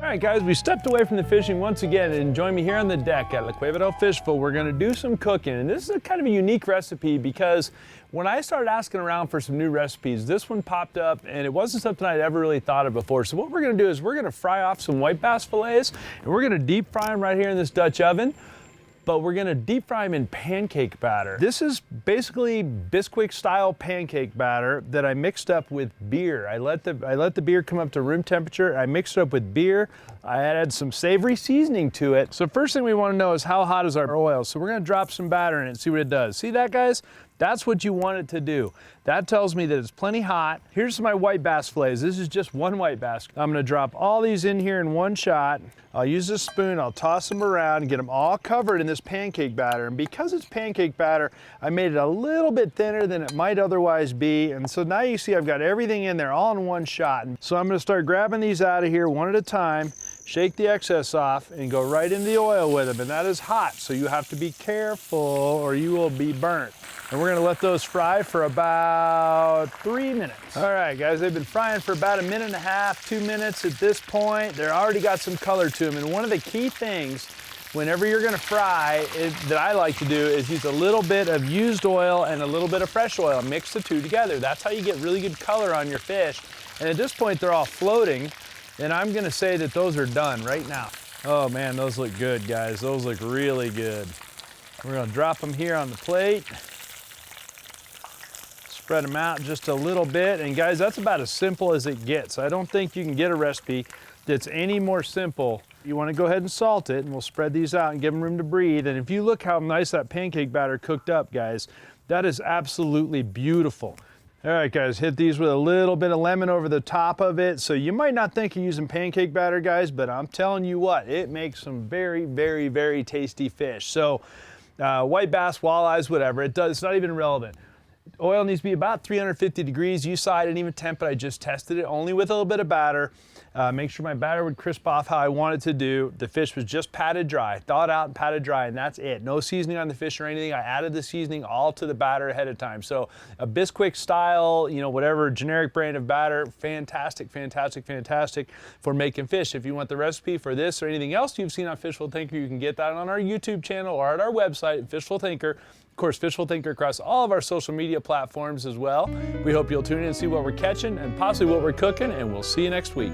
All right, guys, we stepped away from the fishing once again, and join me here on the deck at La Cueva del Fishful. We're gonna do some cooking, and this is a kind of a unique recipe because when I started asking around for some new recipes, this one popped up, and it wasn't something I'd ever really thought of before. So what we're gonna do is we're gonna fry off some white bass fillets, and we're gonna deep fry them right here in this Dutch oven. But we're gonna deep fry them in pancake batter. This is basically Bisquick style pancake batter that I mixed up with beer. I let the beer come up to room temperature. I mixed it up with beer. I added some savory seasoning to it. So first thing we wanna know is how hot is our oil. So we're gonna drop some batter in it and see what it does. See that, guys? That's what you want it to do. That tells me that it's plenty hot. Here's my white bass fillets. This is just one white bass. I'm gonna drop all these in here in one shot. I'll use a spoon, I'll toss them around and get them all covered in this pancake batter. And because it's pancake batter, I made it a little bit thinner than it might otherwise be. And so now you see I've got everything in there all in one shot. So I'm gonna start grabbing these out of here one at a time, shake the excess off, and go right into the oil with them. And that is hot, so you have to be careful or you will be burnt. And we're gonna let those fry for about 3 minutes. All right, guys, they've been frying for about 1.5 to 2 minutes at this point. They're already got some color to them. And one of the key things whenever you're gonna fry that I like to do is use a little bit of used oil and a little bit of fresh oil. Mix the two together. That's how you get really good color on your fish. And at this point, they're all floating. And I'm gonna say that those are done right now. Oh man, those look good, guys. Those look really good. We're gonna drop them here on the plate. Spread them out just a little bit. And guys, that's about as simple as it gets. I don't think you can get a recipe that's any more simple. You wanna go ahead and salt it, and we'll spread these out and give them room to breathe. And if you look how nice that pancake batter cooked up, guys, that is absolutely beautiful. All right, guys, hit these with a little bit of lemon over the top of it. So you might not think you're using pancake batter, guys, but I'm telling you what, it makes some very, very, very tasty fish. So white bass, walleyes, whatever, it's not even relevant. Oil needs to be about 350 degrees. You saw I didn't even temp it, I just tested it only with a little bit of batter. Make sure my batter would crisp off how I want it to do. The fish was just patted dry, thawed out and patted dry, and that's it. No seasoning on the fish or anything. I added the seasoning all to the batter ahead of time. So a Bisquick style, you know, whatever generic brand of batter, fantastic, fantastic, fantastic for making fish. If you want the recipe for this or anything else you've seen on Fishful Thinker, you can get that on our YouTube channel or at our website, Fishful Thinker. Of course, Fishful Thinker across all of our social media platforms as well. We hope you'll tune in and see what we're catching and possibly what we're cooking, and we'll see you next week.